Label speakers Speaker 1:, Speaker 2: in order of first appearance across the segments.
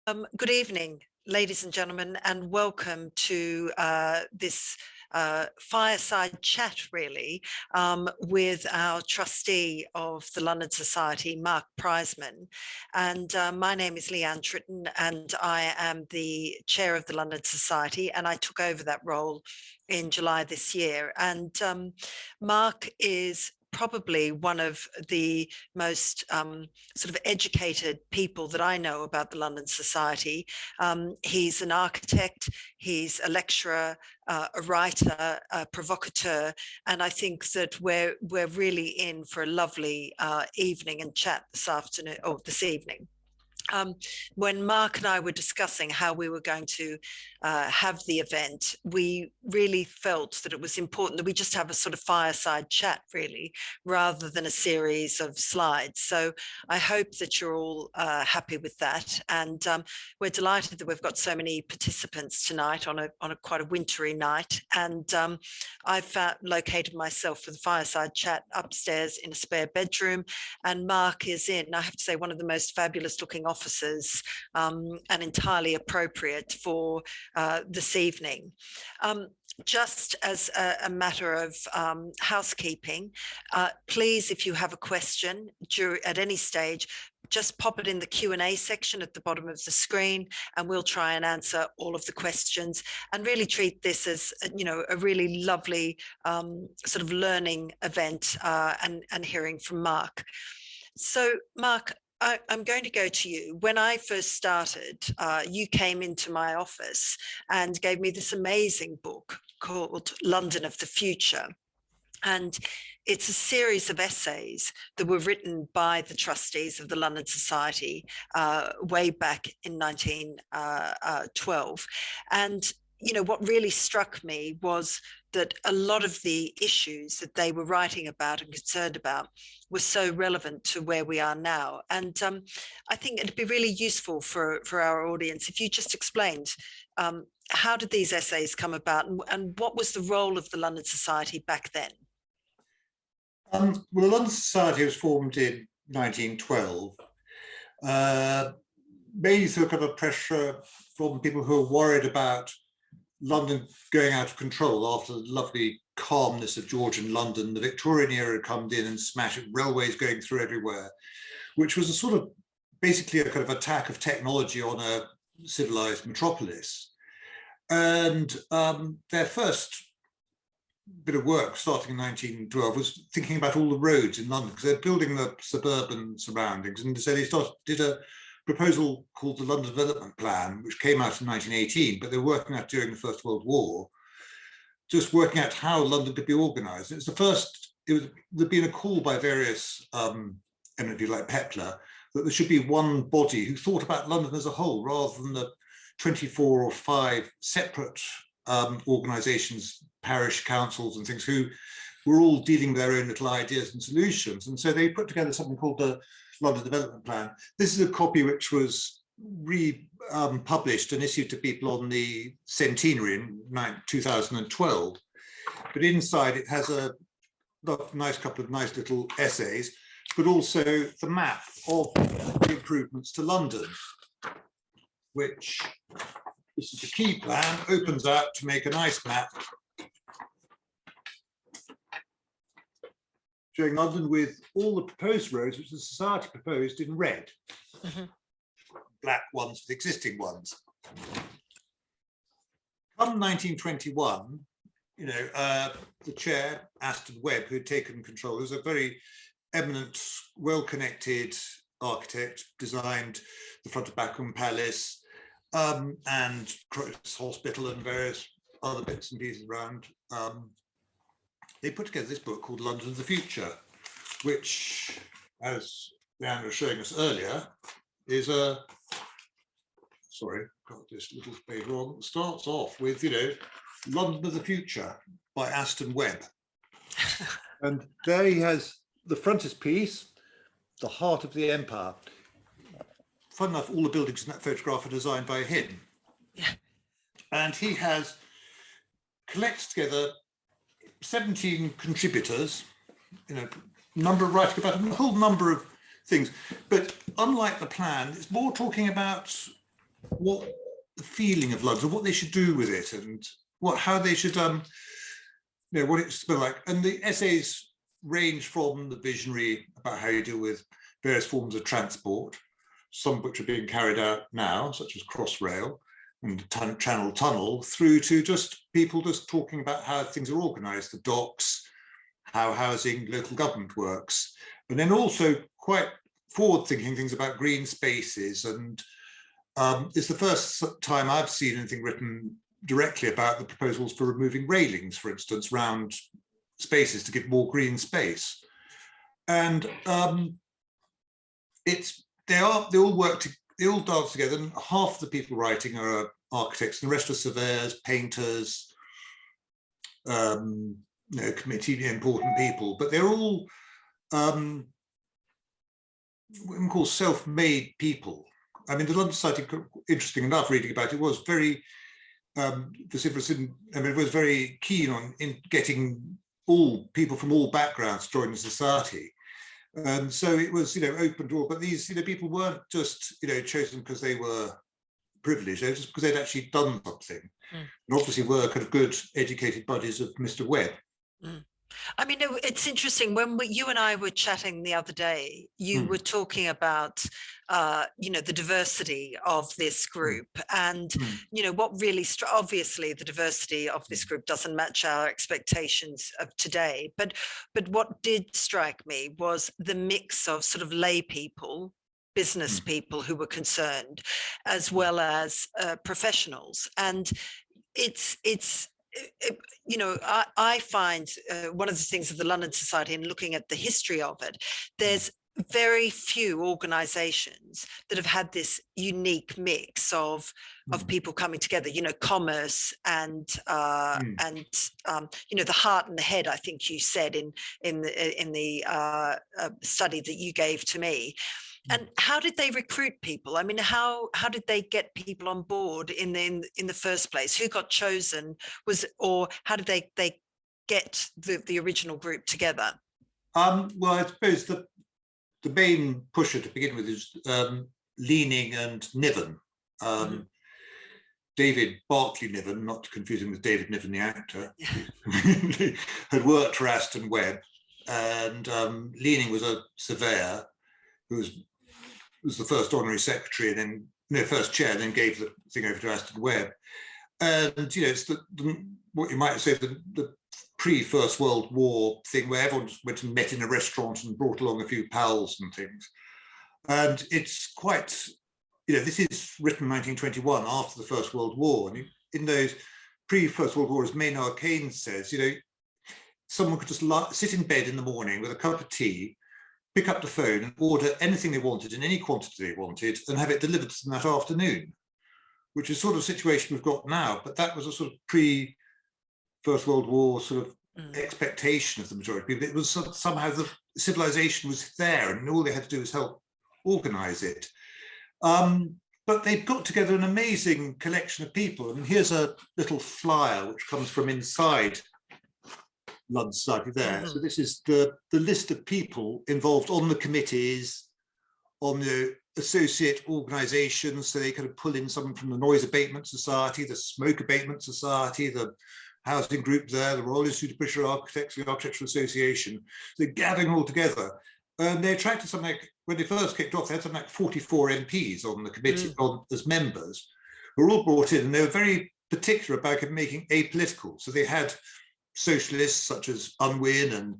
Speaker 1: Good evening, ladies and gentlemen, and welcome to this fireside chat, really, with our trustee of the London Society, Mark Prizeman. And my name is Leanne Tritton, and I am the chair of the London Society, and I took over that role in July this year. And Mark is probably one of the most sort of educated people that I know about the London Society. He's an architect, he's a lecturer, a writer, a provocateur, and I think that we're really in for a lovely evening and chat this afternoon or this evening. When Mark and I were discussing how we were going to have the event, we really felt that it was important that we just have a sort of fireside chat, really, rather than a series of slides. So I hope that you're all happy with that. And we're delighted that we've got so many participants tonight on a quite a wintry night. And I've located myself for the fireside chat upstairs in a spare bedroom. And Mark is in, I have to say, one of the most fabulous looking offices and entirely appropriate for this evening. Just as a matter of housekeeping, please, if you have a question at any stage, just pop it in the Q&A section at the bottom of the screen, and we'll try and answer all of the questions and really treat this as, you know, a really lovely sort of learning event and hearing from Mark. So, Mark, I'm going to go to you. When I first started, you came into my office and gave me this amazing book called London of the Future. And it's a series of essays that were written by the trustees of the London Society way back in 1912. And you know, what really struck me was that a lot of the issues that they were writing about and concerned about were so relevant to where we are now. And I think it'd be really useful for our audience if you just explained how did these essays come about and what was the role of the London Society back then?
Speaker 2: Well, the London Society was formed in 1912, mainly through a kind of pressure from people who were worried about London going out of control after the lovely calmness of Georgian London. The Victorian era had come in and smashed railways going through everywhere, which was a sort of basically a kind of attack of technology on a civilized metropolis. And their first bit of work starting in 1912 was thinking about all the roads in London, because they're building the suburban surroundings. And so they did a proposal called the London Development Plan, which came out in 1918, but they were working out during the First World War, just working out how London could be organized. It's the first, there'd been a call by various eminent people like Pepler that there should be one body who thought about London as a whole, rather than the 24 or 5 separate organizations, parish councils and things, who were all dealing with their own little ideas and solutions. And so they put together something called the London Development Plan. This is a copy which was republished and issued to people on the centenary in 2012. But inside it has a couple of nice little essays, but also the map of the improvements to London, which, this is the key plan, opens out to make a nice map showing London with all the proposed roads which the Society proposed in red. Black ones for the existing ones. Come 1921, you know, the chair, Aston, Webb, who had taken control, was a very eminent, well-connected architect, designed the front of Buckingham Palace and Cross Hospital and various other bits and pieces around. They put together this book called London of the Future, which, as Leanne was showing us earlier, is a, sorry, got this little page wrong, starts off with, you know, London of the Future by Aston, Webb. And there he has the frontispiece, the heart of the empire. Fun enough, all the buildings in that photograph are designed by him. Yeah. And he has collected together 17 contributors, you know, writing about a whole number of things. But unlike the plan, it's more talking about what the feeling of London, what they should do with it, and how they should what it's been like. And the essays range from the visionary about how you deal with various forms of transport, some of which are being carried out now, such as Crossrail and Channel Tunnel, through to just people just talking about how things are organised, the docks, how housing, local government works, and then also quite forward-thinking things about green spaces. And it's the first time I've seen anything written directly about the proposals for removing railings, for instance, round spaces to give more green space. And they all dance together, and half the people writing are architects, and the rest are surveyors, painters, committee important people, but they're all what we call self-made people. I mean, the London Society, interesting enough, reading about it, was very vociferous. It was very keen on getting all people from all backgrounds to join the society. And so it was, open to all. But these, people weren't just, chosen because they were privileged. They were just because they'd actually done something, and obviously were kind of good, educated buddies of Mr. Webb.
Speaker 1: I mean, it's interesting. When you and I were chatting the other day, you were talking about, the diversity of this group, and what really obviously the diversity of this group doesn't match our expectations of today. But what did strike me was the mix of sort of lay people, business people who were concerned, as well as professionals, and I find one of the things of the London Society, and looking at the history of it, there's very few organizations that have had this unique mix of people coming together, commerce and the heart and the head, I think you said in the study that you gave to me. And how did they recruit people? I mean, how did they get people on board in the first place? Who got chosen? Or how did they get the original group together?
Speaker 2: Well, I suppose the main pusher to begin with is Leaning and Niven. David Barclay Niven, not to confuse him with David Niven, the actor, had worked for Aston Webb, and Leaning was a surveyor who was the first honorary secretary, and then first chair, and then gave the thing over to Aston Webb. And it's what you might say the pre-First World War thing, where everyone just went and met in a restaurant and brought along a few pals and things. And it's quite, this is written in 1921 after the First World War, and in those pre-First World War, as Maynard Keynes says, someone could just sit in bed in the morning with a cup of tea, pick up the phone and order anything they wanted in any quantity they wanted, and have it delivered to them that afternoon, which is sort of a situation we've got now. But that was a sort of pre-First World War sort of expectation of the majority of people. It was somehow the civilization was there, and all they had to do was help organize it. But they've got together an amazing collection of people. And here's a little flyer which comes from inside London Society there. So this is the list of people involved on the committees, on the associate organisations. So they kind of pull in someone from the Noise Abatement Society, the Smoke Abatement Society, the Housing Group there, the Royal Institute of British Architects, the Architectural Association. They're gathering all together. And they attracted something like, when they first kicked off, they had something like 44 MPs on the committee as members, who were all brought in, and they were very particular about making apolitical. So they had socialists such as Unwin and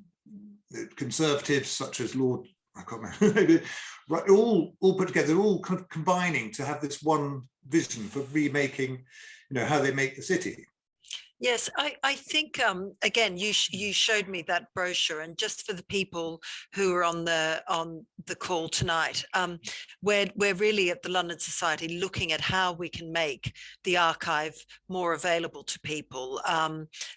Speaker 2: conservatives such as Lord, I can't remember, right, all put together, all kind of combining to have this one vision for remaking, how they make the city.
Speaker 1: Yes, I think, again, you showed me that brochure, and just for the people who are on the call tonight, we're really at the London Society looking at how we can make the archive more available to people.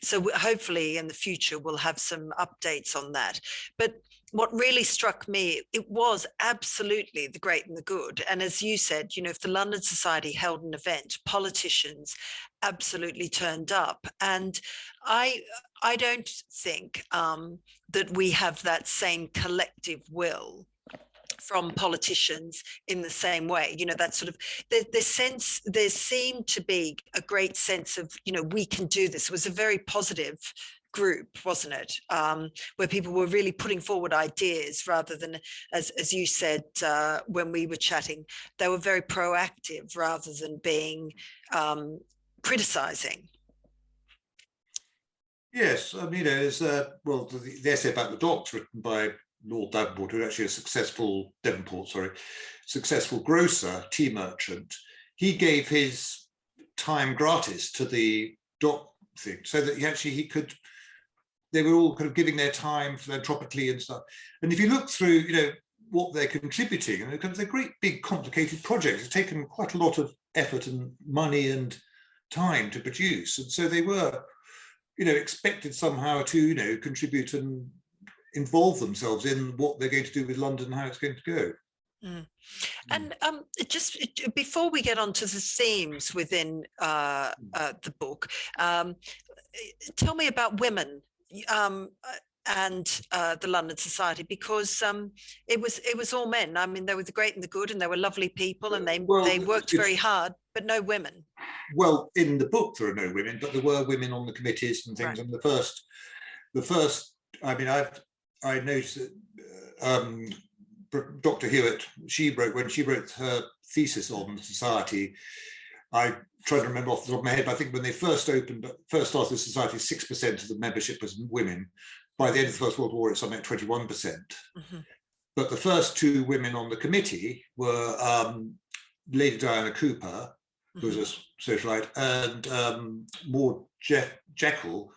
Speaker 1: So hopefully in the future we'll have some updates on that. But what really struck me, it was absolutely the great and the good. And as you said, if the London Society held an event, politicians absolutely turned up. And I don't think that we have that same collective will from politicians in the same way. You know, that sort of the sense, there seemed to be a great sense of, you know, we can do this. It was a very positive group, wasn't it? Where people were really putting forward ideas rather than, as you said when we were chatting, they were very proactive rather than being criticizing.
Speaker 2: Yes, I mean, there's well, the essay about the docks written by Lord Davenport, who's actually a successful successful grocer, tea merchant. He gave his time gratis to the dock thing, so that he could. They were all kind of giving their time philanthropically and stuff. And if you look through, you know, what they're contributing, and they're great, big, complicated projects. It's taken quite a lot of effort and money and time to produce, and so they were, you know, expected somehow to, you know, contribute and involve themselves in what they're going to do with London and how it's going to go.
Speaker 1: Mm. And just before we get on to the themes within the book, tell me about women and the London Society, because it was all men. I mean, they were the great and the good, and they were lovely people, and they worked very hard, but no women.
Speaker 2: Well, in the book there are no women, but there were women on the committees and things. Right. And the first, I mean, I noticed that Dr. Hewitt, when she wrote her thesis on the society, I try to remember off the top of my head, but I think when they first started the society, 6% of the membership was women. By the end of the First World War, it's something like 21%. Mm-hmm. But the first two women on the committee were Lady Diana Cooper, who was a socialite, and Maud Jekyll,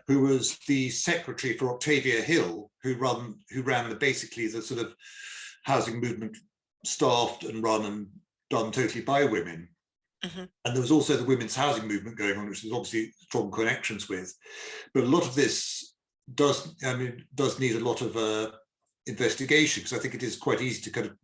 Speaker 2: who was the secretary for Octavia Hill, who ran basically the sort of housing movement, staffed and run and done totally by women. Mm-hmm. And there was also the women's housing movement going on, which there's obviously strong connections with. But a lot of this does need a lot of investigation, because I think it is quite easy to kind of,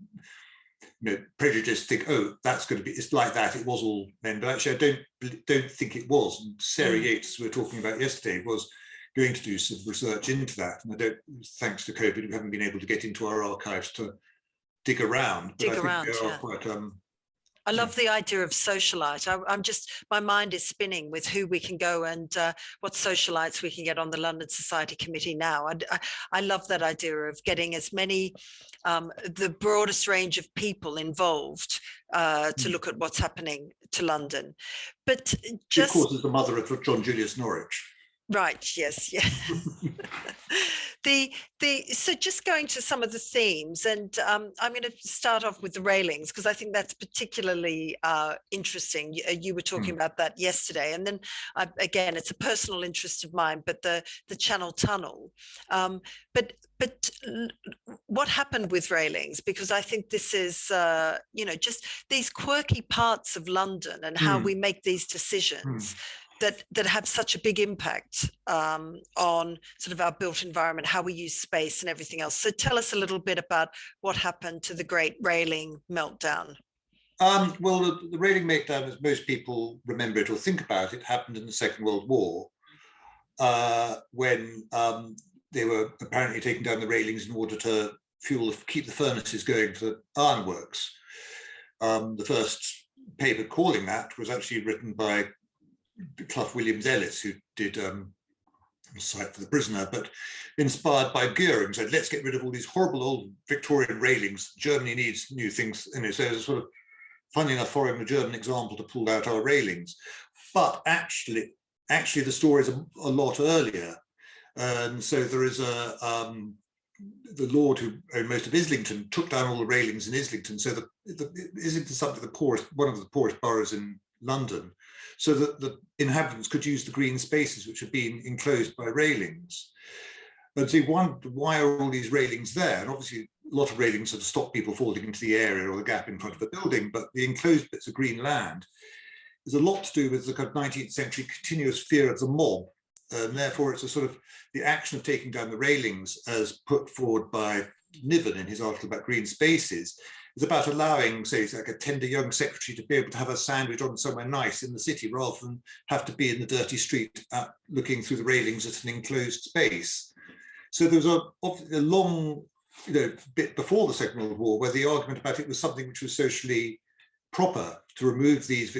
Speaker 2: you know, prejudice, think, oh, that's going to be, it's like that, it was all men. But actually, I don't think it was. And Sarah Yates, we were talking about yesterday, was going to do some research into that. And I don't, thanks to COVID, we haven't been able to get into our archives to dig around. But I think they are quite.
Speaker 1: I love the idea of socialite. I'm just, my mind is spinning with who we can go and what socialites we can get on the London Society Committee now. I love that idea of getting as many, the broadest range of people involved to look at what's happening to London. But just,
Speaker 2: of course, is the mother of John Julius Norwich.
Speaker 1: Right. Yes. Yeah. So just going to some of the themes, and I'm going to start off with the railings, because I think that's particularly interesting. You were talking about that yesterday, and then again, it's a personal interest of mine. But the Channel Tunnel, but what happened with railings? Because I think this is you know, just these quirky parts of London and how we make these decisions. That have such a big impact on sort of our built environment, how we use space and everything else. So tell us a little bit about what happened to the great railing meltdown.
Speaker 2: Well, the railing meltdown, as most people remember it or think about it, happened in the Second World War, when they were apparently taking down the railings in order to keep the furnaces going for the ironworks. The first paper calling that was actually written by Clough Williams Ellis, who did Sight for the Prisoner, but inspired by Goering, said, let's get rid of all these horrible old Victorian railings. Germany needs new things. And so there's a sort of, funny enough, following the German example, to pull out our railings. But actually the story is a lot earlier. And so there is the lord who owned most of Islington took down all the railings in Islington. So Islington is something one of the poorest boroughs in London, so that the inhabitants could use the green spaces which had been enclosed by railings. And so you wonder, why are all these railings there? And obviously a lot of railings are to stop people falling into the area or the gap in front of the building, but the enclosed bits of green land is a lot to do with the kind of 19th century continuous fear of the mob. And therefore it's a sort of, the action of taking down the railings, as put forward by Niven in his article about green spaces, is about allowing, say, like a tender young secretary to be able to have a sandwich on somewhere nice in the city, rather than have to be in the dirty street looking through the railings at an enclosed space. So there was a long bit before the Second World War, where the argument about it was something which was socially proper to remove these,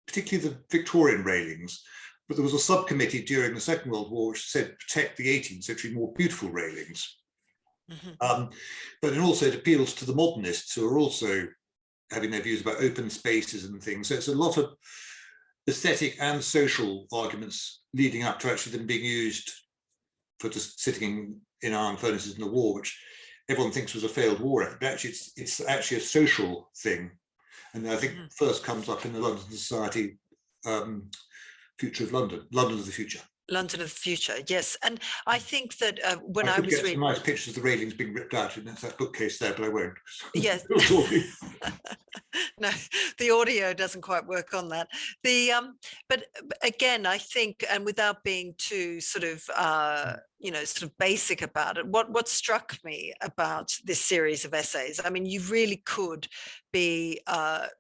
Speaker 2: particularly the Victorian railings. But there was a subcommittee during the Second World War which said protect the 18th century more beautiful railings. But it also appeals to the modernists who are also having their views about open spaces and things. So it's a lot of aesthetic and social arguments leading up to actually them being used for just sitting in iron furnaces in the war, which everyone thinks was a failed war effort. But actually, it's actually a social thing. And I think first comes up in the London Society Future of London, London of the Future.
Speaker 1: London of the Future, yes. And I think that when I was
Speaker 2: get
Speaker 1: reading
Speaker 2: some nice pictures of the railings being ripped out, and that's that bookcase there, but I won't.
Speaker 1: Yes. No, the audio doesn't quite work on that. But again, I think, and without being too sort of sort of basic about it, what struck me about this series of essays, I mean, you really could be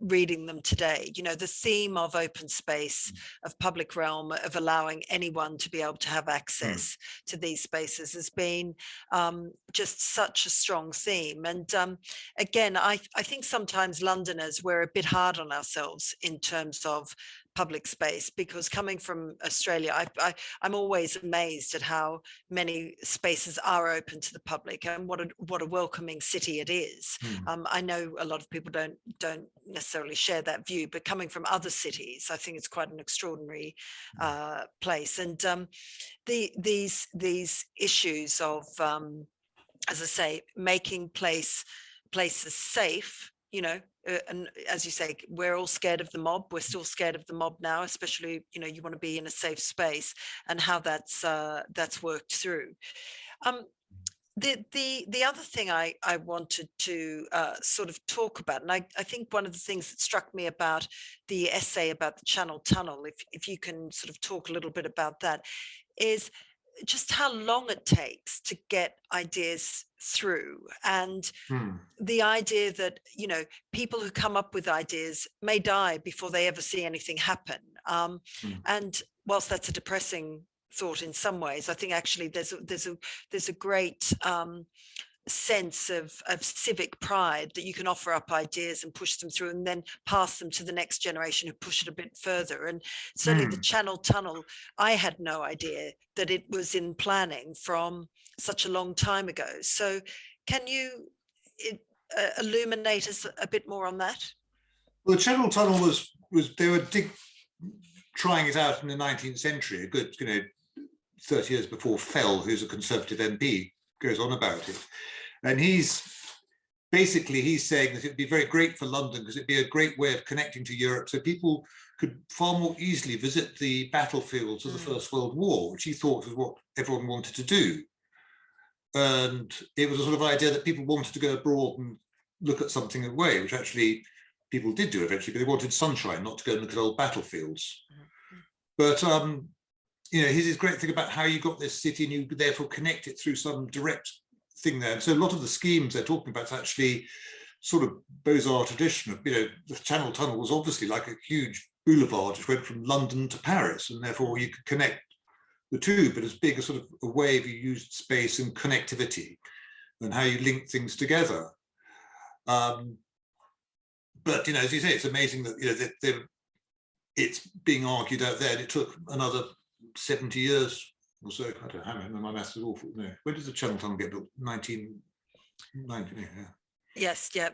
Speaker 1: reading them today. The theme of open space, of public realm, of allowing anyone to be able to have access to these spaces has been just such a strong theme. And again, I think sometimes Londoners, we're a bit hard on ourselves in terms of public space, because coming from Australia, I'm always amazed at how many spaces are open to the public and what a welcoming city it is. I know a lot of people don't necessarily share that view, but coming from other cities, I think it's quite an extraordinary place. And these issues of, as I say, making places safe, and as you say, we're all scared of the mob. We're still scared of the mob now, especially, you want to be in a safe space, and how that's worked through. The other thing I wanted to sort of talk about, and I think one of the things that struck me about the essay about the Channel Tunnel, if you can sort of talk a little bit about that, is just how long it takes to get ideas through, and the idea that people who come up with ideas may die before they ever see anything happen. And whilst that's a depressing thought in some ways, I think actually there's a great sense of civic pride that you can offer up ideas and push them through and then pass them to the next generation who push it a bit further. And certainly the Channel Tunnel, I had no idea that it was in planning from such a long time ago. So can you illuminate us a bit more on that?
Speaker 2: Well, the Channel Tunnel was they were trying it out in the 19th century, a good 30 years before Fell, who's a Conservative MP, goes on about it. And he's saying that it'd be very great for London because it'd be a great way of connecting to Europe, so people could far more easily visit the battlefields of the First World War, which he thought was what everyone wanted to do. And it was a sort of idea that people wanted to go abroad and look at something away, which actually people did do eventually, but they wanted sunshine, not to go and look at old battlefields. But his great thing about how you got this city and you therefore connect it through some direct thing there. And so a lot of the schemes they're talking about is actually sort of Beaux-Arts tradition of, the Channel Tunnel was obviously like a huge boulevard which went from London to Paris, and therefore you could connect the two, but as big as sort of a way of you used space and connectivity and how you link things together. But, as you say, it's amazing that, it's being argued out there, and it took another 70 years or so. I don't know, my maths is awful. No. When did the Channel Tunnel get built? 1990, yeah.
Speaker 1: Yes, yeah.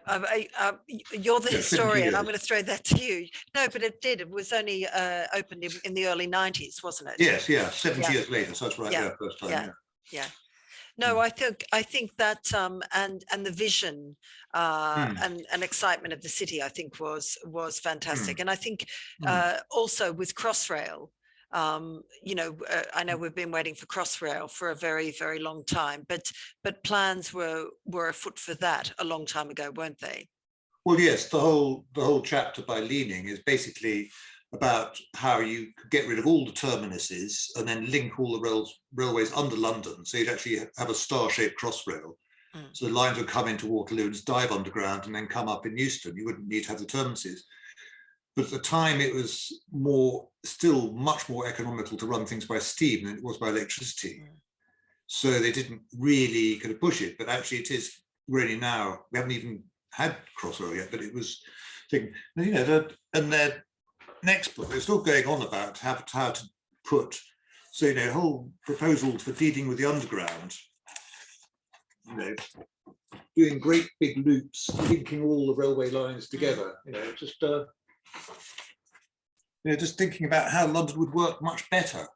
Speaker 1: You're the historian. I'm going to throw that to you. No, but it did. It was only opened in the early 90s, wasn't it?
Speaker 2: Yes, yeah. 70 years later. So that's right. Yeah, first time.
Speaker 1: Yeah. No, I think that and the vision and excitement of the city, I think was fantastic. And I think also with Crossrail, I know we've been waiting for Crossrail for a very, very long time, but plans were afoot for that a long time ago, weren't they?
Speaker 2: Well, yes, the whole chapter by Leaning is basically about how you could get rid of all the terminuses and then link all the railways under London. So you'd actually have a star-shaped Crossrail. So the lines would come into Waterloo and dive underground and then come up in Euston. You wouldn't need to have the terminuses. But at the time, it was still much more economical to run things by steam than it was by electricity. So they didn't really kind of push it, but actually it is really now, we haven't even had Crossrail yet, but it was thinking, you know, and their next book, they're still going on about how to put, so, you know, whole proposal for dealing with the underground, you know, doing great big loops, linking all the railway lines together, you know, just thinking about how London would work much better.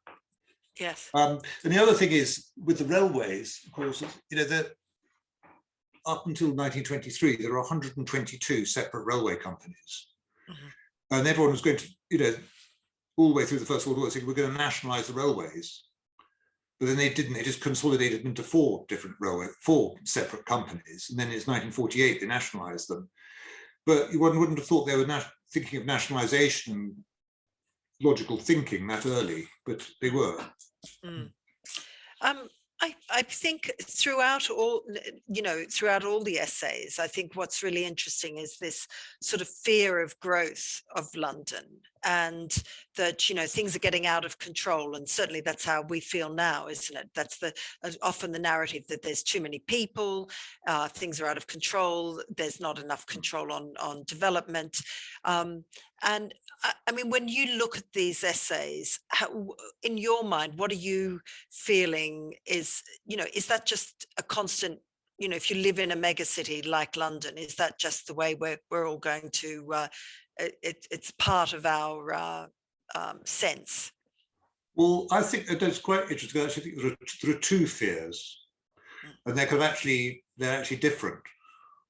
Speaker 1: Yes.
Speaker 2: And the other thing is with the railways, of course, you know, that up until 1923, there were 122 separate railway companies. And everyone was going to, you know, all the way through the First World War, saying we're going to nationalize the railways. But then they didn't, they just consolidated them into four separate companies. And then it's 1948, they nationalized them. But one wouldn't have thought they were thinking of nationalization, logical thinking that early, but they were.
Speaker 1: I think throughout all, you know, throughout all the essays, I think what's really interesting is this sort of fear of growth of London, and that, you know, things are getting out of control. And certainly that's how we feel now, isn't it? That's often the narrative, that there's too many people, things are out of control, there's not enough control on development. And I mean, when you look at these essays, in your mind, what are you feeling is, you know, is that just a constant, you know, if you live in a mega city like London, is that just the way we're all going to, it's part of our sense?
Speaker 2: Well, I think that's quite interesting. I actually think there are two fears, and they're actually different.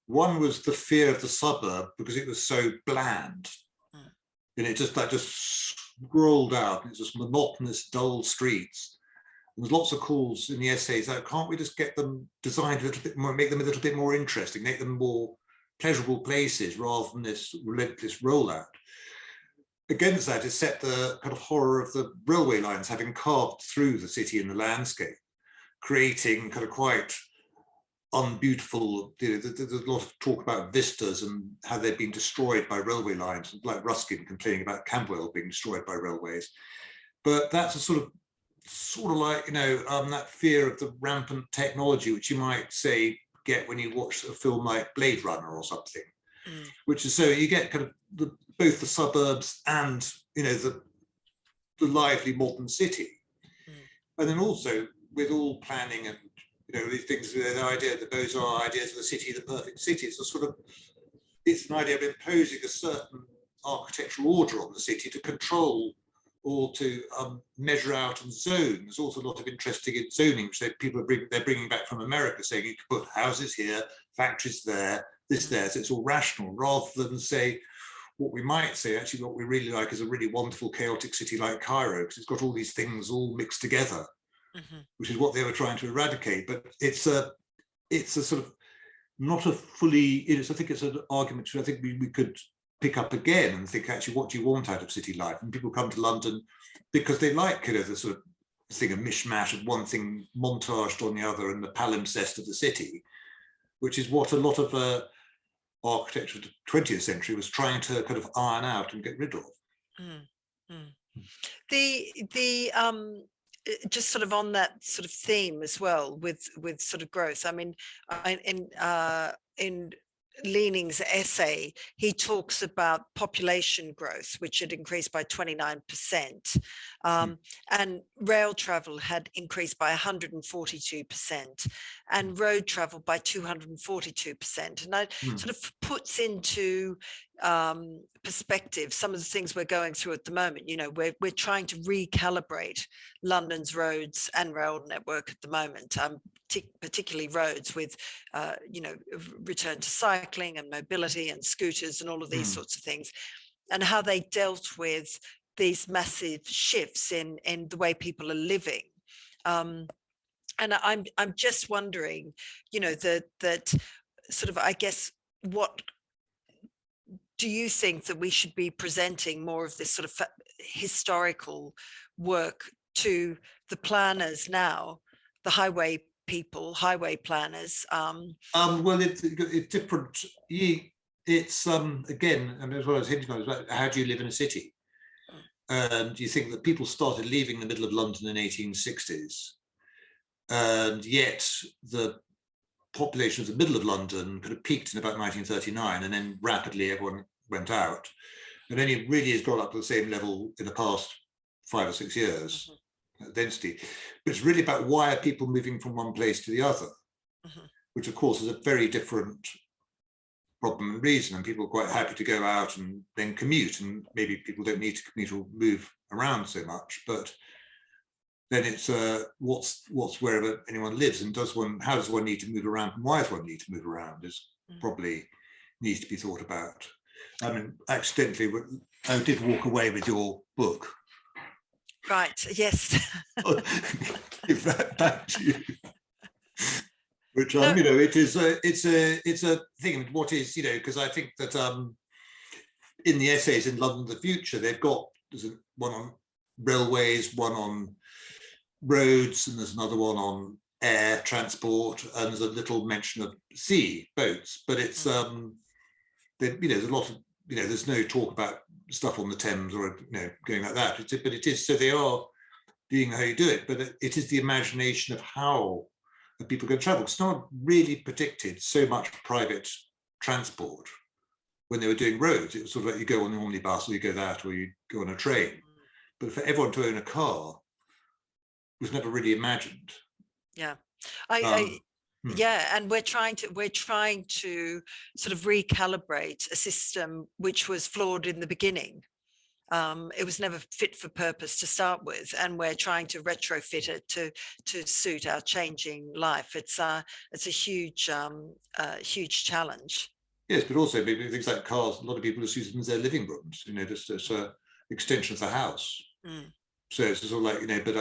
Speaker 2: One was the fear of the suburb because it was so bland. And it just scrolled out. It's just monotonous, dull streets. There's lots of calls in the essays that can't we just get them designed a little bit more, make them a little bit more interesting, make them more pleasurable places rather than this relentless rollout. Against that is set the kind of horror of the railway lines having carved through the city and the landscape, creating kind of quite unbeautiful, you know, there's a lot of talk about vistas and how they've been destroyed by railway lines, like Ruskin complaining about Camberwell being destroyed by railways. But that's a sort of like, you know, that fear of the rampant technology, which you might say get when you watch a film like Blade Runner or something, which is, so you get kind of both the suburbs and, you know, the lively modern city. And then also with all planning and, you know, these things, the idea that those are ideas of the city, the perfect city. It's a sort of, it's an idea of imposing a certain architectural order on the city to control or to measure out and zone. There's also a lot of interesting in zoning, which they're bringing back from America, saying you can put houses here, factories there, this there, so it's all rational, rather than say, what we might say, actually what we really like is a really wonderful chaotic city like Cairo, because it's got all these things all mixed together. Which is what they were trying to eradicate. But it's a sort of not a fully, I think it's an argument which I think we could pick up again and think, actually, what do you want out of city life? And people come to London because they like, you know, the sort of thing, a mishmash of one thing montaged on the other and the palimpsest of the city, which is what a lot of architecture of the 20th century was trying to kind of iron out and get rid of.
Speaker 1: Just sort of on that sort of theme as well, with sort of growth. I mean, in Leaning's essay, he talks about population growth, which had increased by 29%, and rail travel had increased by 142%, and road travel by 242%. And that sort of puts into perspective some of the things we're going through at the moment. You know, we're trying to recalibrate London's roads and rail network at the moment, particularly roads, with you know, return to cycling and mobility and scooters and all of these sorts of things, and how they dealt with these massive shifts in the way people are living. And I'm just wondering, you know, that sort of, I guess, what do you think that we should be presenting more of this sort of historical work to the planners now, the highway people, highway planners?
Speaker 2: Well, it's different. It's again, and as well as hinting on, is about how do you live in a city? And you think that people started leaving the middle of London in the 1860s, and yet the population of the middle of London could have peaked in about 1939, and then rapidly everyone went out, and only really has gone up to the same level in the past 5 or 6 years, density. But it's really about why are people moving from one place to the other, which of course is a very different problem and reason, and people are quite happy to go out and then commute, and maybe people don't need to commute or move around so much, but then it's what's wherever anyone lives, and how does one need to move around, and why does one need to move around is probably needs to be thought about. I mean, accidentally, I did walk away with your book.
Speaker 1: Right, yes.
Speaker 2: Give that back to you. Which it's a thing. What is, because I think that in the essays in London the Future, there's one on railways, one on roads, and there's another one on air transport, and there's a little mention of sea boats. But it's there's a lot of there's no talk about stuff on the Thames or going like that. But it is, so they are doing how you do it, but it is the imagination of how people can travel. It's not really predicted so much private transport when they were doing roads. It was sort of like you go on the omnibus, or you go that, or you go on a train. But for everyone to own a car was never really imagined.
Speaker 1: Yeah, yeah, and we're trying to sort of recalibrate a system which was flawed in the beginning. It was never fit for purpose to start with, and we're trying to retrofit it to suit our changing life. It's a huge challenge.
Speaker 2: Yes, but also maybe things like cars. A lot of people just use them as their living rooms. Just as an extension of the house. So it's sort of like but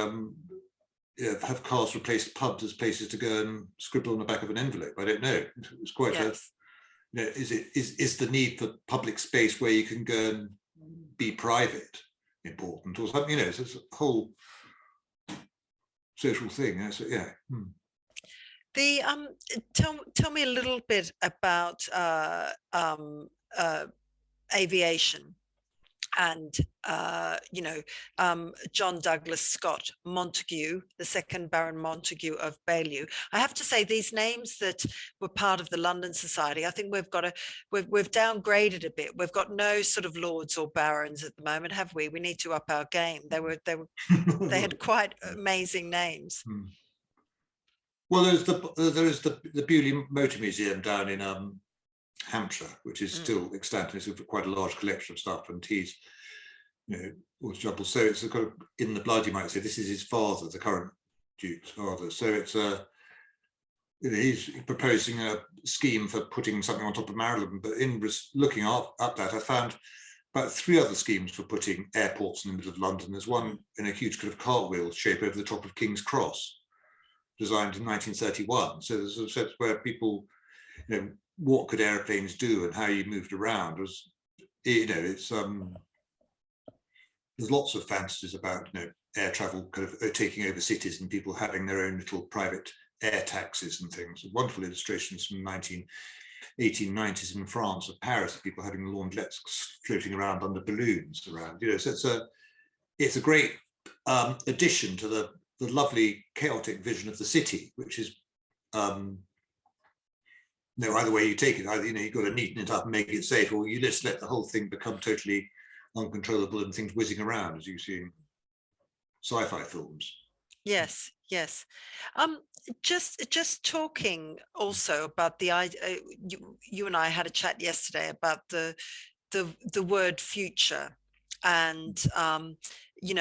Speaker 2: have cars replaced pubs as places to go and scribble on the back of an envelope? I don't know. It's quite is the need for public space where you can go and be private important, or something? It's a whole social thing. So, yeah.
Speaker 1: The tell me a little bit about aviation and John Douglas Scott Montague, the second Baron Montague of Baillieu. I have to say, these names that were part of the London Society, I think we've downgraded a bit. We've got no sort of lords or barons at the moment, have we? We need to up our game. They had quite amazing names.
Speaker 2: Well, there is the Bewley Motor Museum down in Hampshire, which is still extant. It's quite a large collection of stuff, and he's was trouble. So it's kind of in the blood, you might say. This is his father, the current Duke's father. So it's he's proposing a scheme for putting something on top of Maryland. But in looking up that, I found about 3 other schemes for putting airports in the middle of London. There's one in a huge kind of cartwheel shape over the top of King's Cross, designed in 1931. So there's a sense where people, what could airplanes do and how you moved around was, it's there's lots of fantasies about air travel kind of taking over cities and people having their own little private air taxis and things. Wonderful illustrations from 1890s in France of Paris, of people having laundrettes floating around under balloons around. So it's a great addition to the lovely chaotic vision of the city, which is either way you take it. Either you've got to neaten it up and make it safe, or you just let the whole thing become totally uncontrollable and things whizzing around, as you see in sci-fi films.
Speaker 1: Yes. Just talking also about the idea. You and I had a chat yesterday about the word future, and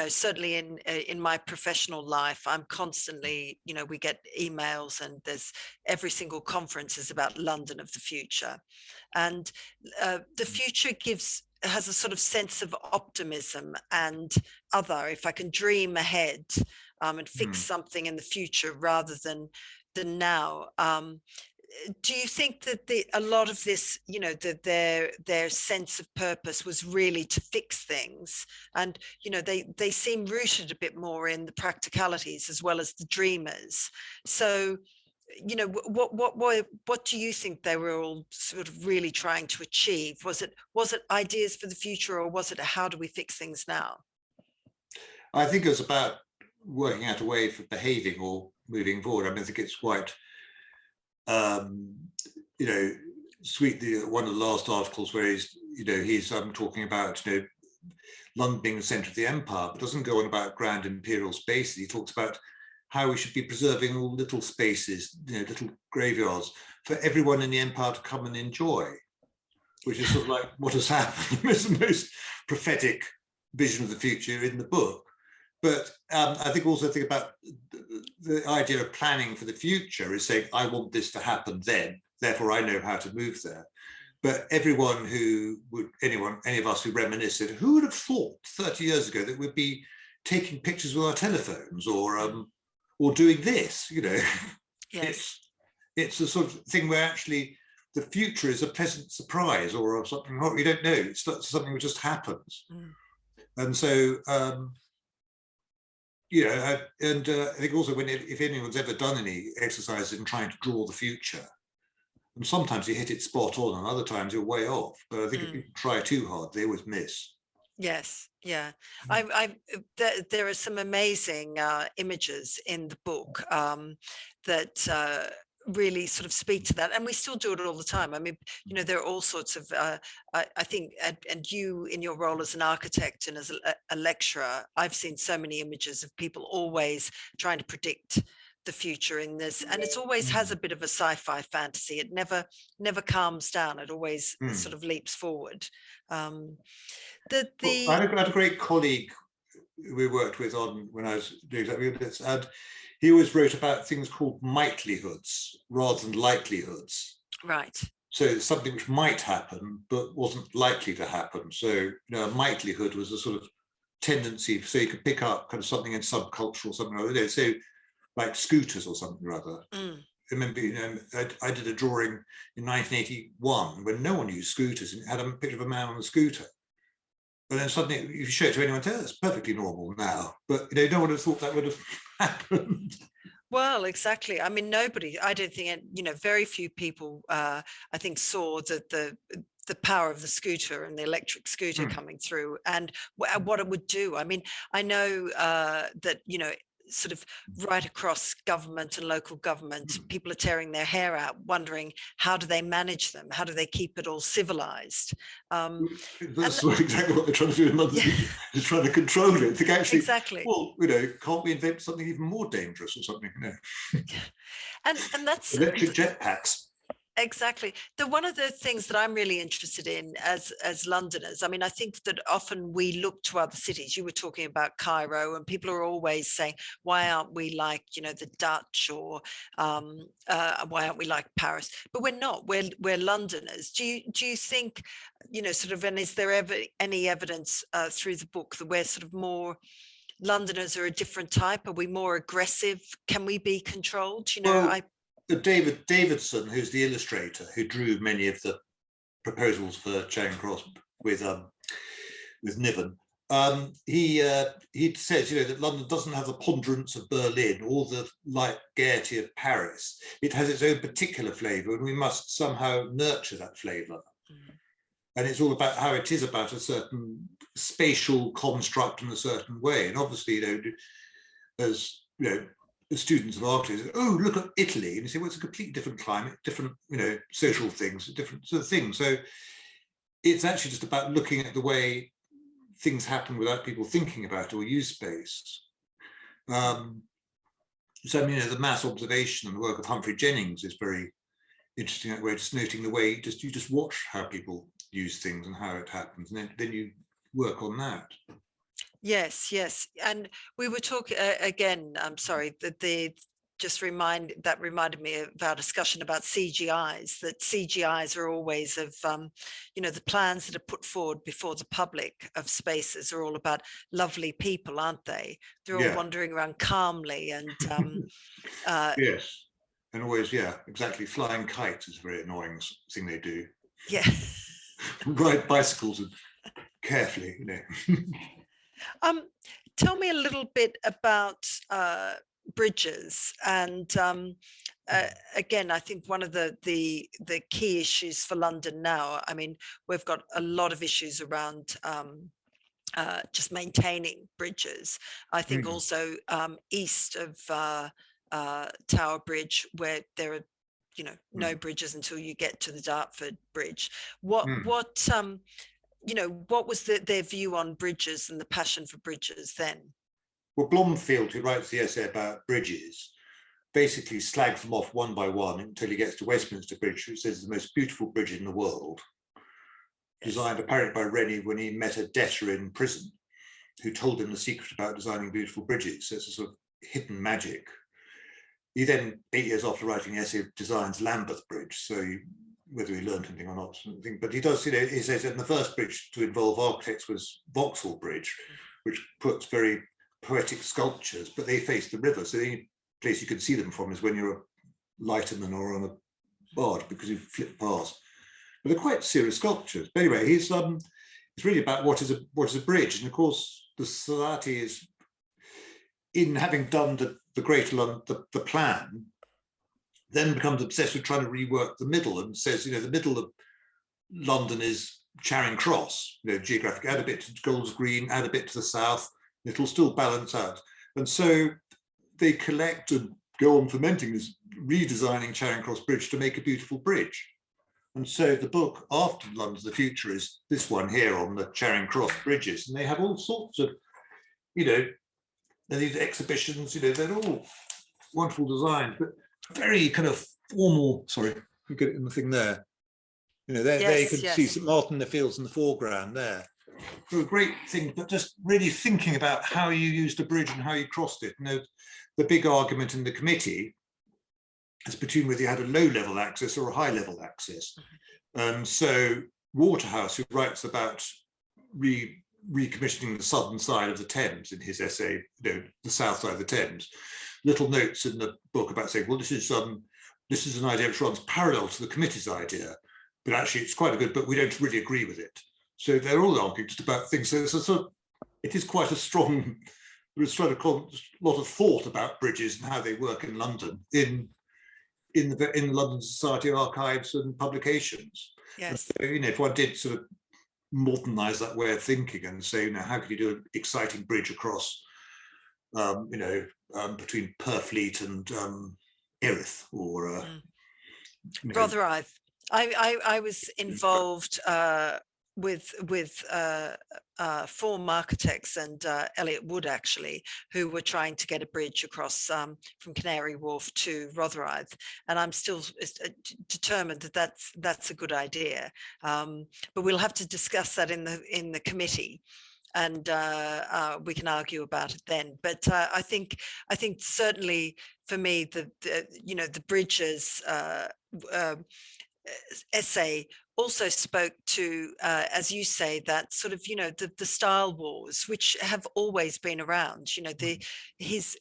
Speaker 1: certainly in my professional life, I'm constantly, we get emails, and there's every single conference is about London of the future, and the future has a sort of sense of optimism and if I can dream ahead and fix something in the future rather than now. Do you think that a lot of this, that their sense of purpose was really to fix things, and they seem rooted a bit more in the practicalities as well as the dreamers? So what do you think they were all sort of really trying to achieve? Was it ideas for the future, or was it how do we fix things now?
Speaker 2: I think it was about working out a way for behaving or moving forward. I mean, I think it's quite, sweet. One of the last articles where he's talking about, London being the centre of the empire, but doesn't go on about grand imperial spaces. He talks about how we should be preserving all little spaces, little graveyards for everyone in the empire to come and enjoy, which is sort of like what has happened. It's the most prophetic vision of the future in the book. But I think also think about the idea of planning for the future is saying, I want this to happen then, therefore I know how to move there. But everyone any of us who reminisce it, who would have thought 30 years ago that we'd be taking pictures with our telephones or doing this,
Speaker 1: Yes.
Speaker 2: It's a sort of thing where actually the future is a pleasant surprise or something. We don't know. It's something that just happens. And so, I think also if anyone's ever done any exercise in trying to draw the future, and sometimes you hit it spot on and other times you're way off. But I think if people try too hard, they always miss.
Speaker 1: Yes, yeah. There are some amazing images in the book that really sort of speak to that, and we still do it all the time. I mean, there are all sorts of I think, and you in your role as an architect and as a lecturer, I've seen so many images of people always trying to predict the future in this, and it always has a bit of a sci-fi fantasy. It never calms down. It always sort of leaps forward.
Speaker 2: I had a great colleague we worked with on when I was doing that, and he always wrote about things called mightlihoods rather than likelihoods.
Speaker 1: Right.
Speaker 2: So something which might happen but wasn't likely to happen. So a mightlihhood was a sort of tendency, so you could pick up kind of something in subculture or something like that. So like scooters or something or other. I remember, I did a drawing in 1981 when no one used scooters, and it had a picture of a man on a scooter. But then suddenly, if you show it to anyone, it's perfectly normal now. But no one would have thought that would have happened.
Speaker 1: Well, exactly. I mean, I don't think, very few people, I think, saw that the power of the scooter and the electric scooter coming through and what it would do. I mean, I know that, sort of right across government and local government, people are tearing their hair out, wondering how do they manage them? How do they keep it all civilized?
Speaker 2: That's exactly what they're trying to do in London. Is trying to control it. Think actually,
Speaker 1: exactly.
Speaker 2: Well, can't we invent something even more dangerous or something?
Speaker 1: And that's
Speaker 2: electric jetpacks.
Speaker 1: Exactly. One of the things that I'm really interested in as Londoners, I mean, I think that often we look to other cities. You were talking about Cairo, and people are always saying, why aren't we like, the Dutch, or why aren't we like Paris? But we're not. We're Londoners. Do you think, sort of, and is there ever any evidence through the book that we're sort of more Londoners are a different type? Are we more aggressive? Can we be controlled?
Speaker 2: David Davidson, who's the illustrator who drew many of the proposals for Charing Cross with Niven, he says that London doesn't have the ponderance of Berlin or the light gaiety of Paris. It has its own particular flavour, and we must somehow nurture that flavour. And it's all about how it is about a certain spatial construct in a certain way. And obviously, as the students of architecture, look at Italy, and you say, well, it's a completely different climate, different, social things, different sort of things. So it's actually just about looking at the way things happen without people thinking about it or use space. So the mass observation and the work of Humphrey Jennings is very interesting that way, just noting the way you just watch how people use things and how it happens, and then you work on that.
Speaker 1: Yes, and we were talking again. I'm sorry that reminded me of our discussion about CGIs. That CGIs are always of the plans that are put forward before the public of spaces are all about lovely people, aren't they? They're all wandering around calmly and
Speaker 2: yes, and always exactly. Flying kites is a very annoying thing they do.
Speaker 1: Yeah,
Speaker 2: ride bicycles and carefully,
Speaker 1: Tell me a little bit about bridges, and again, I think one of the key issues for London now. I mean, we've got a lot of issues around just maintaining bridges. I think also east of Tower Bridge, where there are, no bridges until you get to the Dartford Bridge. What was their view on bridges and the passion for bridges then?
Speaker 2: Well, Blomfield, who writes the essay about bridges, basically slags them off one by one until he gets to Westminster Bridge, which is the most beautiful bridge in the world, designed apparently by Rennie when he met a debtor in prison who told him the secret about designing beautiful bridges. So it's a sort of hidden magic. He then, 8 years after writing an essay, designs Lambeth Bridge. So whether he learned anything or not, something, but he does, he says that the first bridge to involve architects was Vauxhall Bridge, which puts very poetic sculptures, but they face the river. So the only place you can see them from is when you're a lighterman or on a barge, because you flip past. But they're quite serious sculptures. But anyway, it's really about what is a bridge. And of course, the society is, in having done the Greater London, the plan, then becomes obsessed with trying to rework the middle, and says, the middle of London is Charing Cross, geographic, add a bit to Golders Green, add a bit to the south, it'll still balance out. And so they collect and go on fermenting this, redesigning Charing Cross Bridge to make a beautiful bridge. And so the book After London's the Future is this one here on the Charing Cross bridges, and they have all sorts of, these exhibitions, they're all wonderful designs, but very kind of formal. Sorry, you get it in the thing there. There you can see St Martin in the Fields in the foreground there. So a great thing, but just really thinking about how you used a bridge and how you crossed it. The big argument in the committee is between whether you had a low-level access or a high-level access. So Waterhouse, who writes about recommissioning the southern side of the Thames in his essay, the south side of the Thames, little notes in the book about saying, well, this is an idea which runs parallel to the committee's idea, but actually it's quite a good book, we don't really agree with it. So they're all arguing just about things. So it is quite a strong, there's quite a lot of thought about bridges and how they work in London in the London Society archives and publications.
Speaker 1: Yes.
Speaker 2: And so, if one did sort of modernize that way of thinking and say, how can you do an exciting bridge across, between Purfleet and Erith or
Speaker 1: Rotherhithe. I was involved with form architects and Elliot Wood, actually, who were trying to get a bridge across from Canary Wharf to Rotherhithe, and I'm still determined that that's a good idea. But we'll have to discuss that in the committee, and we can argue about it then. But I think certainly for me the bridges essay also spoke to, as you say, that sort of, the style wars, which have always been around. His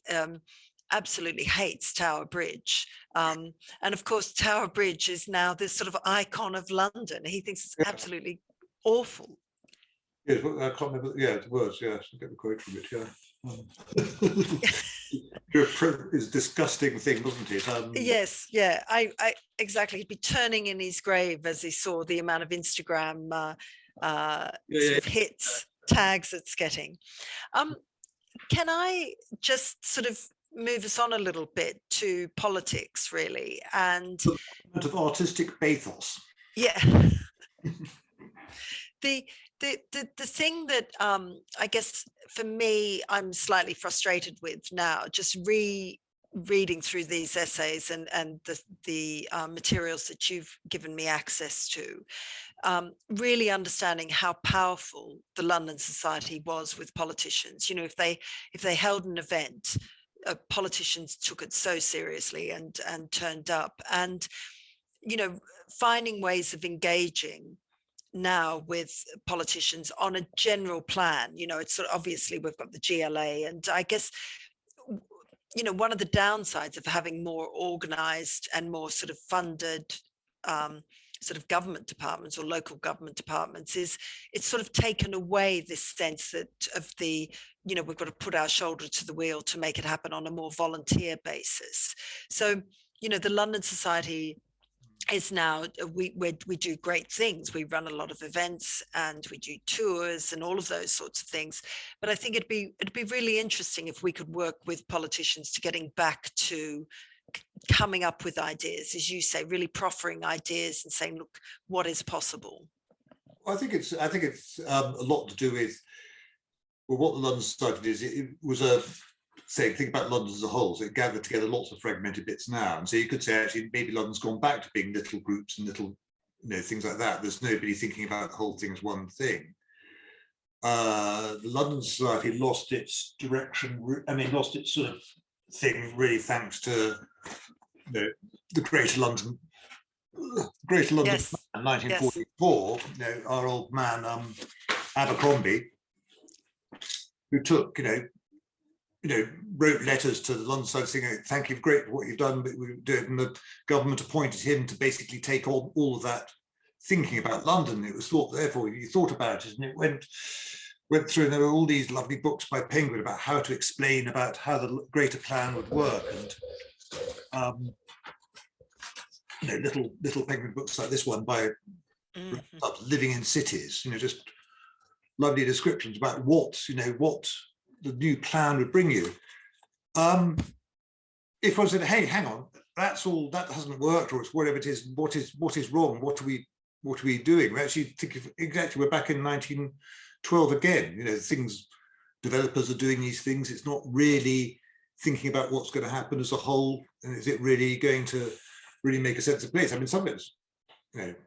Speaker 1: absolutely hates Tower Bridge. And of course, Tower Bridge is now this sort of icon of London. He thinks it's absolutely awful.
Speaker 2: Yes, I can't remember. Yeah, the words. Yes, I get the quote from it. Yeah. It's a disgusting thing, wasn't it?
Speaker 1: Yes, yeah, I exactly. He'd be turning in his grave as he saw the amount of Instagram sort of hits, tags it's getting. Can I just sort of move us on a little bit to politics, really, and
Speaker 2: of artistic pathos?
Speaker 1: Yeah. The thing that I guess for me I'm slightly frustrated with now, just reading through these essays and the materials that you've given me access to, really understanding how powerful the London Society was with politicians. If they held an event, politicians took it so seriously and turned up, and finding ways of engaging now with politicians on a general plan. It's sort of, obviously we've got the GLA, and I guess one of the downsides of having more organized and more sort of funded sort of government departments or local government departments is it's sort of taken away this sense that of the we've got to put our shoulder to the wheel to make it happen on a more volunteer basis. So the London Society is now we do great things. We run a lot of events and we do tours and all of those sorts of things. But I think it'd be really interesting if we could work with politicians to getting back to coming up with ideas, as you say, really proffering ideas and saying, look, what is possible?
Speaker 2: I think it's a lot to do with, well, what the London Society did is it was a saying, think about London as a whole. So it gathered together lots of fragmented bits now. And so you could say, actually, maybe London's gone back to being little groups and little, things like that. There's nobody thinking about the whole thing as one thing. The London Society lost its direction, lost its sort of thing, really thanks to the Greater London
Speaker 1: Yes.
Speaker 2: Plan, 1944, our old man Abercrombie, who took, wrote letters to the London Society saying, thank you, great for what you've done, but we do it. And the government appointed him to basically take on all of that thinking about London. It was thought, therefore, you thought about it, and it went through, and there were all these lovely books by Penguin about how to explain about how the Greater Plan would work, and little Penguin books like this one by Living in Cities, just lovely descriptions about what the new plan would bring you. If I said, hey, hang on, that hasn't worked, or it's whatever it is, what is wrong? What are we doing? We actually think of exactly, we're back in 1912 again. Developers are doing these things. It's not really thinking about what's going to happen as a whole, and is it really going to really make a sense of place? Some of it's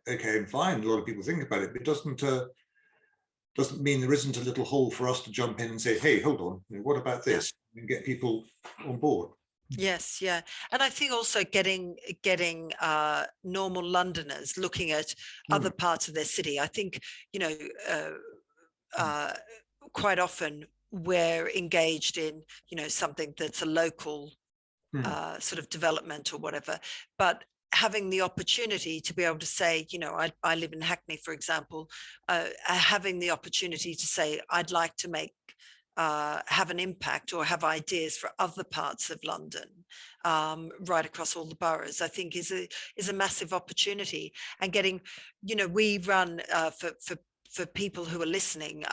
Speaker 2: okay and fine. A lot of people think about it, but it doesn't mean there isn't a little hole for us to jump in and say, hey, hold on, what about this? Yeah. And get people on board.
Speaker 1: Yes, yeah. And I think also getting normal Londoners looking at other parts of their city. I think, quite often we're engaged in, something that's a local sort of development or whatever, but having the opportunity to be able to say, I live in Hackney, for example, having the opportunity to say, I'd like to have an impact or have ideas for other parts of London, right across all the boroughs, I think is a massive opportunity. And getting, we run for people who are listening,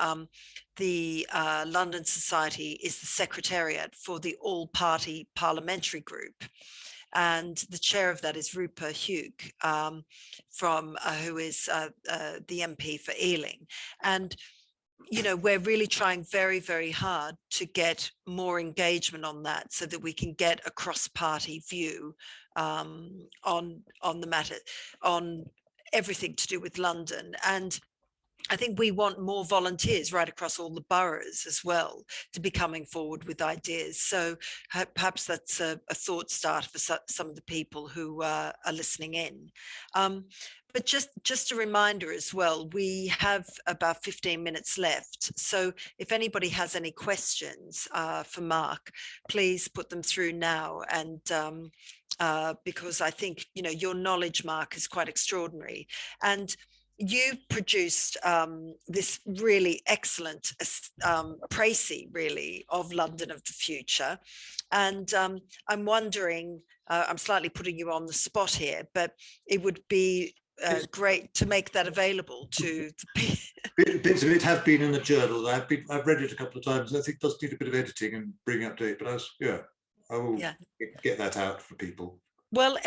Speaker 1: the London Society is the secretariat for the all-party parliamentary group. And the chair of that is Rupert Hugh, who is the MP for Ealing. And we're really trying very, very hard to get more engagement on that, so that we can get a cross-party view on the matter, on everything to do with London. And I think we want more volunteers right across all the boroughs as well to be coming forward with ideas. So perhaps that's a thought starter for some of the people who are listening in. But just a reminder as well, we have about 15 minutes left. So if anybody has any questions for Mark, please put them through now. And because I think, your knowledge, Mark, is quite extraordinary. And you produced this really excellent précis, really, of London of the future. And I'm wondering, I'm slightly putting you on the spot here, but it would be great to make that available to the
Speaker 2: bits of it have been in the journal. I've read it a couple of times. I think it does need a bit of editing and bringing up date, but I will get that out for people.
Speaker 1: Well,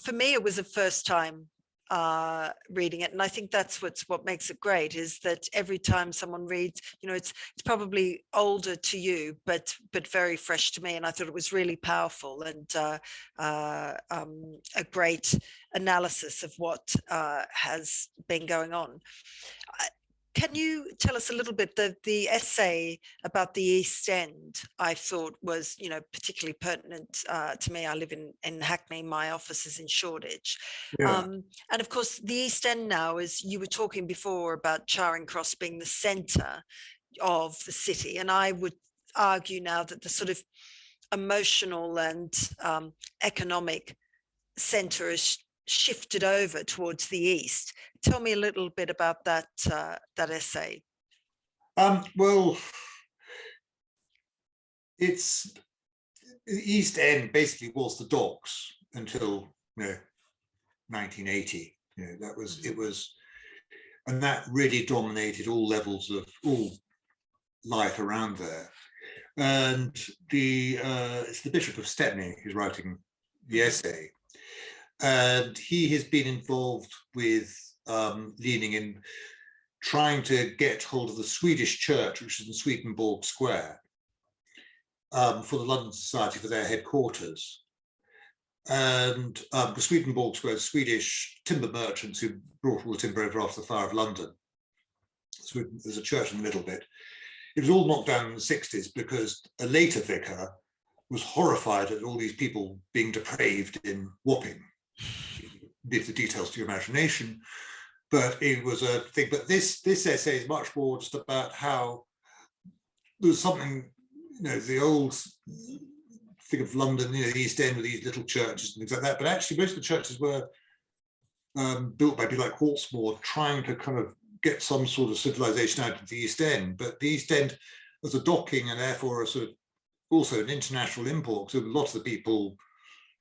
Speaker 1: for me, it was a first time reading it, and I think that's what makes it great, is that every time someone reads, it's probably older to you, but very fresh to me. And I thought it was really powerful and a great analysis of what has been going on. Can you tell us a little bit, the essay about the East End, I thought was, particularly pertinent to me. I live in Hackney, my office is in Shoreditch. Yeah. And of course, the East End now, as you were talking before about Charing Cross being the centre of the city. And I would argue now that the sort of emotional and economic centre is shifted over towards the east. Tell me a little bit about that essay.
Speaker 2: Well, it's the East End basically was the docks until 1980. That was, it was, and that really dominated all levels of all life around there. And it's the Bishop of Stepney who's writing the essay, and he has been involved with leaning in trying to get hold of the Swedish church, which is in Swedenborg Square, for the London Society for their headquarters. And the Swedenborg Square, Swedish timber merchants who brought all the timber over after the Fire of London. So there's a church in the middle bit. It was all knocked down in the 60s because a later vicar was horrified at all these people being depraved in Wapping. Leave the details to your imagination, but it was a thing. But this essay is much more just about how there's something, the old thing of London, the East End with these little churches and things like that. But actually, most of the churches were built by people like Hawksmoor, trying to kind of get some sort of civilization out of the East End. But the East End was a docking and therefore a sort of also an international import. So a lot of the people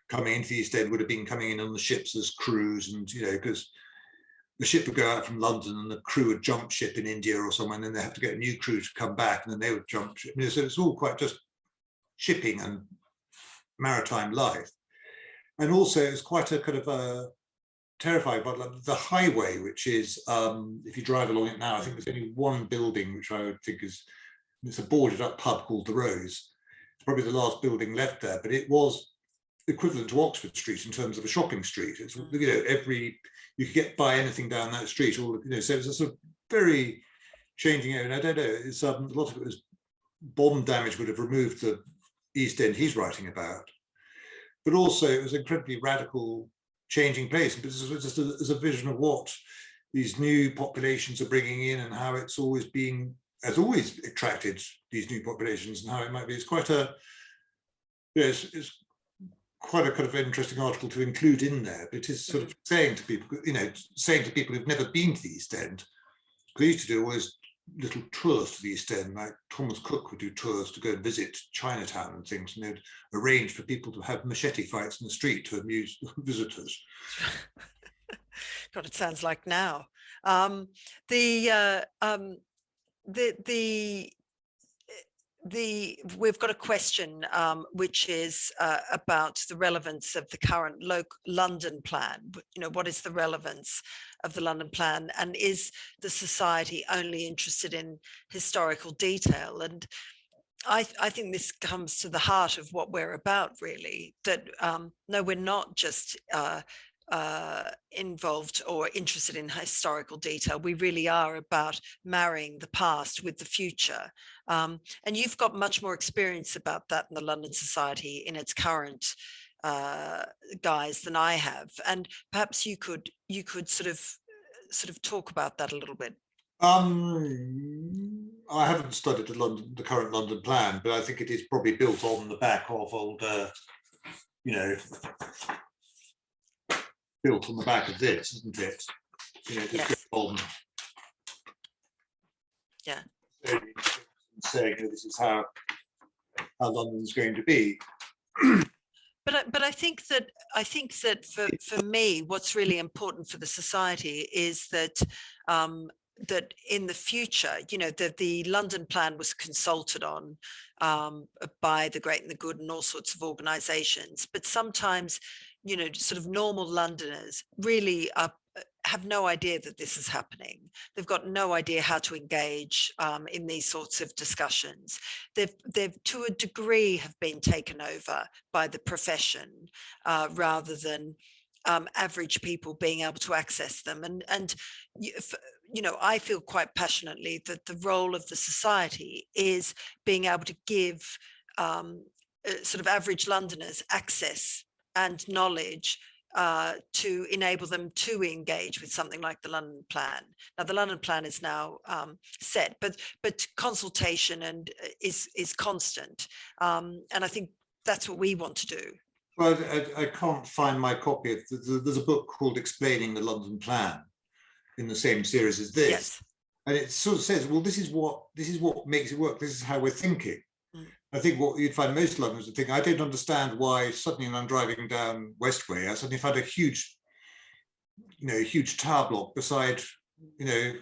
Speaker 2: coming into the East End would have been coming in on the ships as crews, and because the ship would go out from London and the crew would jump ship in India or somewhere, and then they have to get a new crew to come back, and then they would jump ship. So it's all quite just shipping and maritime life. And also it's quite a kind of a terrifying, but like the highway, which is, if you drive along it now, I think there's only one building, which I would think it's a boarded up pub called the Rose. It's probably the last building left there, but it was equivalent to Oxford Street in terms of a shopping street. It's, you could buy anything down that street, so it's a sort of very changing area. And I don't know, it's a lot of it was bomb damage would have removed the East End he's writing about, but also it was an incredibly radical changing place. But this is just as a vision of what these new populations are bringing in, and how it's has always attracted these new populations, and how it might be. It's quite a, it's quite a kind of interesting article to include in there. But it is sort of saying to people, who've never been to the East End, they used to do always little tours to the East End, like Thomas Cook would do tours to go and visit Chinatown and things, and they'd arrange for people to have machete fights in the street to amuse visitors.
Speaker 1: God, it sounds like now. We've got a question which is about the relevance of the current London plan. What is the relevance of the London plan, and is the society only interested in historical detail? And I think this comes to the heart of what we're about, really, that no, we're not just involved or interested in historical detail. We really are about marrying the past with the future. And you've got much more experience about that in the London Society in its current guise than I have. And perhaps you could sort of talk about that a little bit.
Speaker 2: I haven't studied the current London plan, but I think it is probably built on the back of older, built on the back of this, isn't it?
Speaker 1: Yes. Yeah.
Speaker 2: Saying this is how London's going to be.
Speaker 1: But I think that for me, what's really important for the society is that that in the future, the London plan was consulted on by the great and the good and all sorts of organisations, but sometimes, sort of normal Londoners really have no idea that this is happening. They've got no idea how to engage in these sorts of discussions. They've to a degree have been taken over by the profession rather than average people being able to access them. And I feel quite passionately that the role of the society is being able to give sort of average Londoners access and knowledge to enable them to engage with something like the London plan. Now, the London plan is now set, but consultation is constant, and I think that's what we want to do.
Speaker 2: Well, I can't find my copy of there's a book called Explaining the London Plan in the same series as this.
Speaker 1: Yes.
Speaker 2: And it sort of says, well, this is what makes it work. This is how we're thinking. I think what you'd find most Londoners would think, I don't understand why suddenly when I'm driving down Westway, I suddenly found a huge a huge tower block beside, the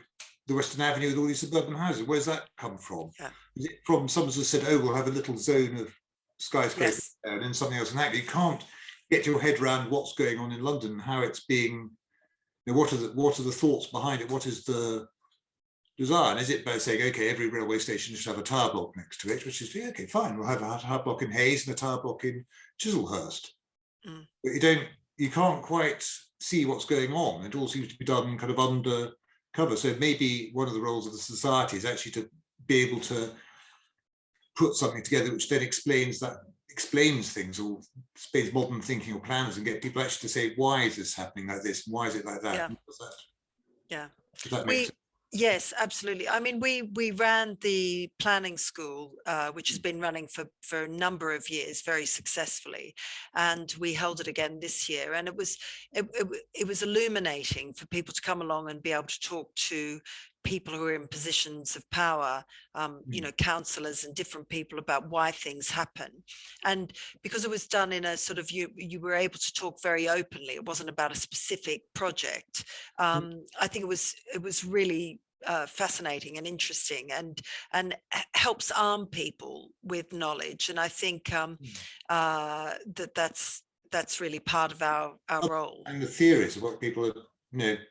Speaker 2: Western Avenue with all these suburban houses. Where's that come from?
Speaker 1: Yeah.
Speaker 2: Is it from someone who said, oh, we'll have a little zone of skyscrapers
Speaker 1: Yes.
Speaker 2: and then something else? And that you can't get your head around what's going on in London and how it's being, what are the thoughts behind it? What is the desire? And is it by saying, okay, every railway station should have a tower block next to it, which is, okay, fine, we'll have a tower block in Hayes and a tower block in Chislehurst. But you can't quite see what's going on. It all seems to be done kind of under cover. So maybe one of the roles of the society is actually to be able to put something together which then explains things, or explains modern thinking or plans, and get people actually to say, why is this happening like this? Why is it like that?
Speaker 1: Yeah.
Speaker 2: Does that make sense?
Speaker 1: Yes, absolutely. I mean, we ran the planning school, which has been running for a number of years very successfully, and we held it again this year. And it was illuminating for people to come along and be able to talk to people who are in positions of power, councillors and different people, about why things happen. And because it was done in a sort of, you were able to talk very openly. It wasn't about a specific project. I think it was really fascinating and interesting, and helps arm people with knowledge. And I think that's really part of our role.
Speaker 2: And the theories of what people are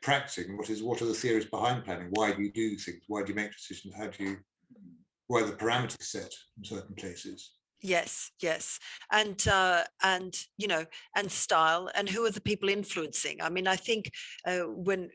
Speaker 2: practicing. What are the theories behind planning? Why do you do things? Why do you make decisions? Why are the parameters set in certain places?
Speaker 1: Yes, and style, and who are the people influencing? I mean, I think when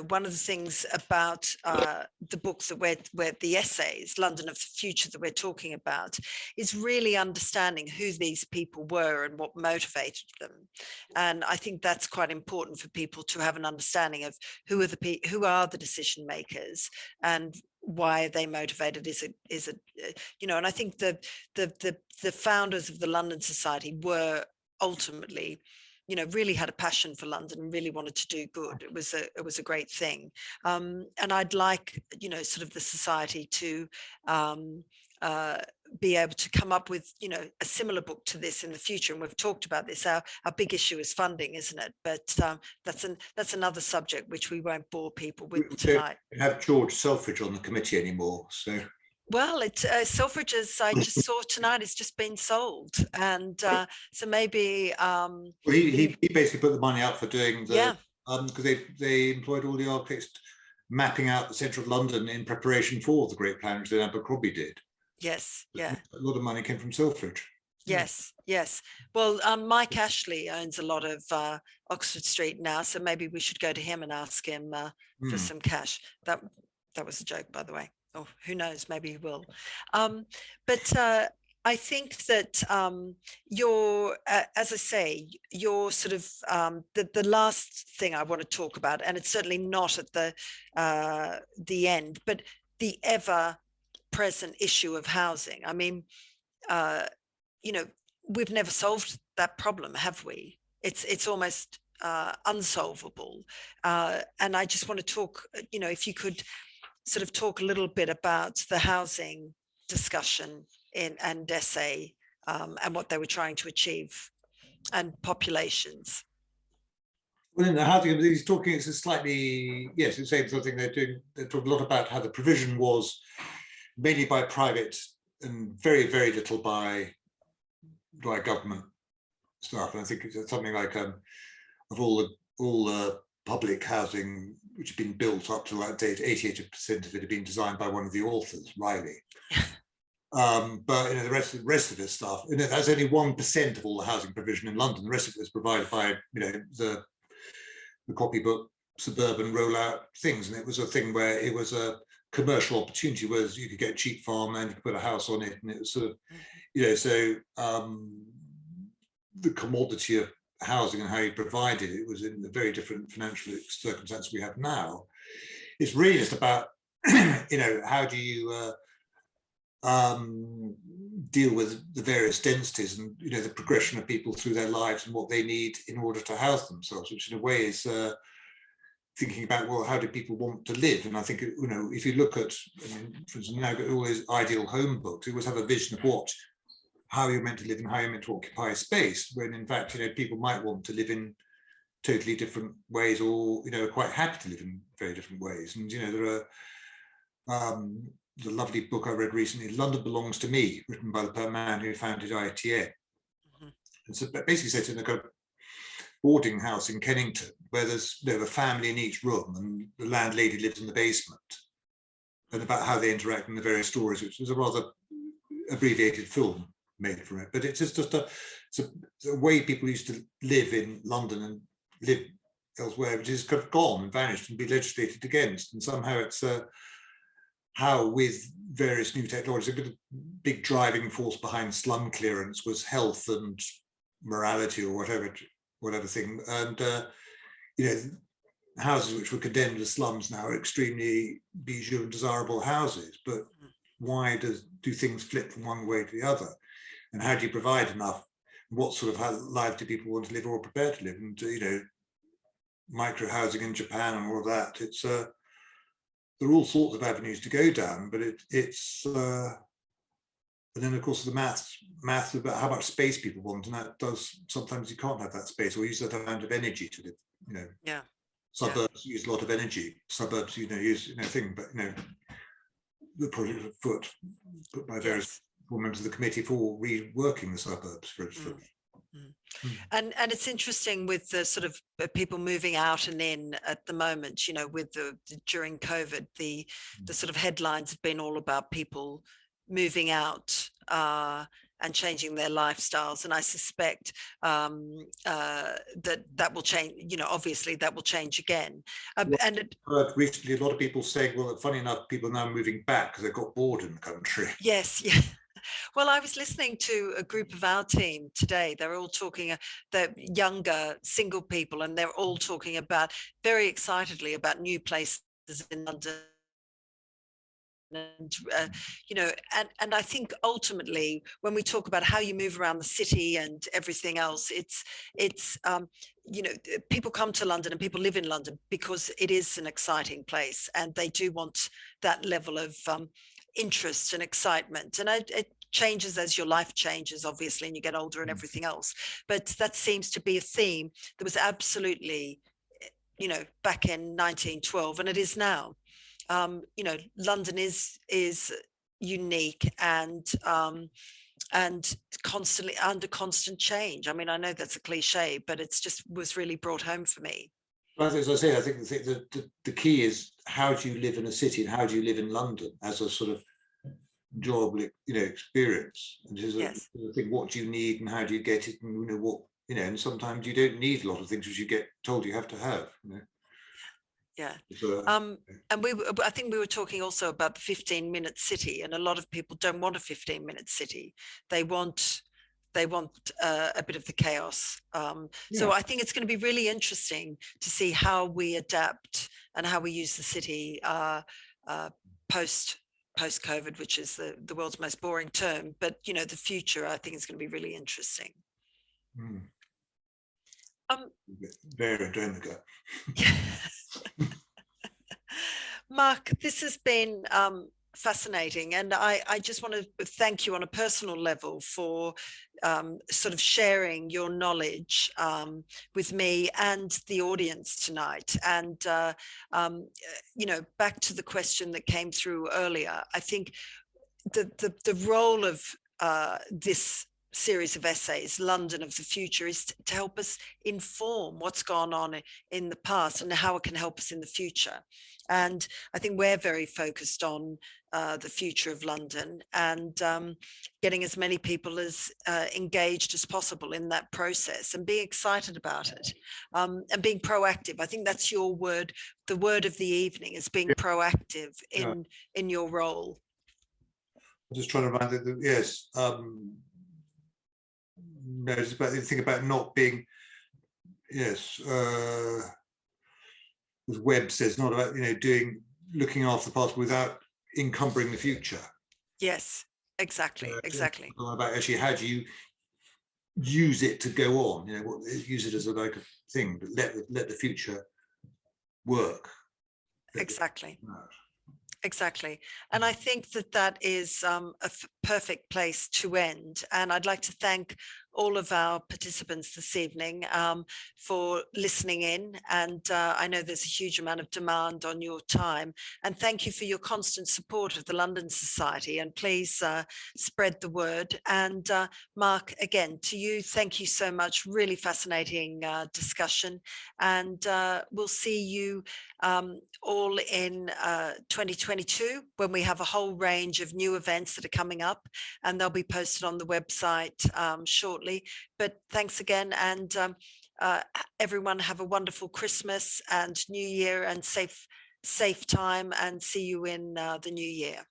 Speaker 1: one of the things about the book that we're the essays, London of the Future, that we're talking about, is really understanding who these people were and what motivated them. And I think that's quite important for people to have an understanding of who are the decision makers and why are they motivated. And I think the founders of the London Society were ultimately, really had a passion for London and really wanted to do good. It was a great thing. And I'd like, sort of the society to be able to come up with, a similar book to this in the future. And we've talked about this. Our big issue is funding, isn't it? But that's another subject which we won't bore people with tonight.
Speaker 2: We don't have George Selfridge on the committee anymore, so.
Speaker 1: Well, Selfridge, as I just saw tonight, it's just been sold, and so maybe.
Speaker 2: Well, he basically put the money up for doing the because they employed all the architects mapping out the centre of London in preparation for the Great Plan, which then Abercrombie did.
Speaker 1: Yes, yeah.
Speaker 2: A lot of money came from Selfridge.
Speaker 1: Yes. Well, Mike Ashley owns a lot of Oxford Street now, so maybe we should go to him and ask him for some cash. That was a joke, by the way. Oh, who knows? Maybe he will. But I think that as I say, your sort of the last thing I want to talk about, and it's certainly not at the end, but the ever-present issue of housing. I mean, we've never solved that problem, have we? It's almost unsolvable. And I just want to talk, if you could sort of talk a little bit about the housing discussion and essay and what they were trying to achieve, and populations.
Speaker 2: Well, in the housing, he's talking, it's a slightly, yes, it's the same sort of thing they're doing. They talk a lot about how the provision was mainly by private and very, very little by government stuff. And I think it's something like of all the public housing which had been built up to that date, 88% of it had been designed by one of the authors, Riley. But the rest of this stuff, that's only 1% of all the housing provision in London. The rest of it was provided by the copybook, suburban rollout things, and it was a thing where it was a commercial opportunity, whereas you could get cheap farm and you could put a house on it, and it was sort of, so the commodity of housing and how you provided it was in a very different financial circumstance we have now. It's really just about, how do you deal with the various densities and, the progression of people through their lives and what they need in order to house themselves, which in a way is thinking about, well, how do people want to live? And I think, if you look at, for instance, now all those ideal home books, you always have a vision of how you're meant to live and how you're meant to occupy space, when in fact, people might want to live in totally different ways, or are quite happy to live in very different ways. And there are the lovely book I read recently, London Belongs to Me, written by the man who founded ITN. And so basically set in a kind of boarding house in Kennington, where there's a family in each room, and the landlady lives in the basement, and about how they interact in the various stories, which is a rather abbreviated film made from it. But it's just a way people used to live in London and live elsewhere, which is kind of gone and vanished and be legislated against. And somehow it's how, with various new technologies, a big driving force behind slum clearance was health and morality, or whatever thing. And houses which were condemned as slums now are extremely bijou and desirable houses. But why do things flip from one way to the other? And how do you provide enough? What sort of life do people want to live or prepare to live? And micro housing in Japan and all of that. It's there are all sorts of avenues to go down, but it's and then of course the maths about how much space people want, and that does, sometimes you can't have that space or use that amount of energy to live.
Speaker 1: Yeah.
Speaker 2: Suburbs use a lot of energy. Suburbs, use thing, but the project afoot put by various members of the committee for reworking the suburbs for
Speaker 1: And it's interesting with the sort of people moving out and in at the moment, with during COVID, the sort of headlines have been all about people moving out and changing their lifestyles. And I suspect that will change, obviously that will change again.
Speaker 2: Recently, a lot of people saying, well, funny enough, people are now moving back because they got bored in the country.
Speaker 1: Yes, yeah. Well, I was listening to a group of our team today. They're all talking, they're younger single people, and they're all talking about very excitedly about new places in London. And and I think ultimately when we talk about how you move around the city and everything else, it's people come to London and people live in London because it is an exciting place, and they do want that level of interest and excitement. And it changes as your life changes, obviously, and you get older and everything else. But that seems to be a theme that was absolutely, back in 1912, and it is now. London is unique and constantly under constant change. I mean, I know that's a cliche, but it's just was really brought home for me.
Speaker 2: As I say, I think the key is, how do you live in a city, and how do you live in London as a sort of enjoyable, experience? And just think, what do you need and how do you get it, and what, and sometimes you don't need a lot of things which you get told you have to have.
Speaker 1: Yeah. And I think we were talking also about the 15-minute city, and a lot of people don't want a 15-minute city. They want a bit of the chaos. So I think it's going to be really interesting to see how we adapt and how we use the city post-COVID, which is the world's most boring term. But the future, I think, is going to be really interesting.
Speaker 2: Very enjoyable.
Speaker 1: Mark, this has been fascinating, and I just want to thank you on a personal level for sort of sharing your knowledge with me and the audience tonight. And back to the question that came through earlier, I think the role of this series of essays, London of the Future, is to help us inform what's gone on in the past and how it can help us in the future. And I think we're very focused on the future of London, and getting as many people as engaged as possible in that process, and being excited about it, and being proactive. I think that's your word. The word of the evening is being proactive in your role.
Speaker 2: I'm just trying to remind that, yes. No, it's about the thing about not being, as Webb says, not about looking after the past without encumbering the future.
Speaker 1: Yes, exactly.
Speaker 2: About actually, how do you use it to go on? Use it as a thing, but let the future work.
Speaker 1: Exactly. And I think that is a perfect place to end. And I'd like to thank all of our participants this evening for listening in. And I know there's a huge amount of demand on your time. And thank you for your constant support of the London Society. And please spread the word. And Mark, again, to you, thank you so much. Really fascinating discussion. And we'll see you all in 2022 when we have a whole range of new events that are coming up, and they'll be posted on the website shortly. But thanks again, and everyone have a wonderful Christmas and New Year, and safe time, and see you in the new year.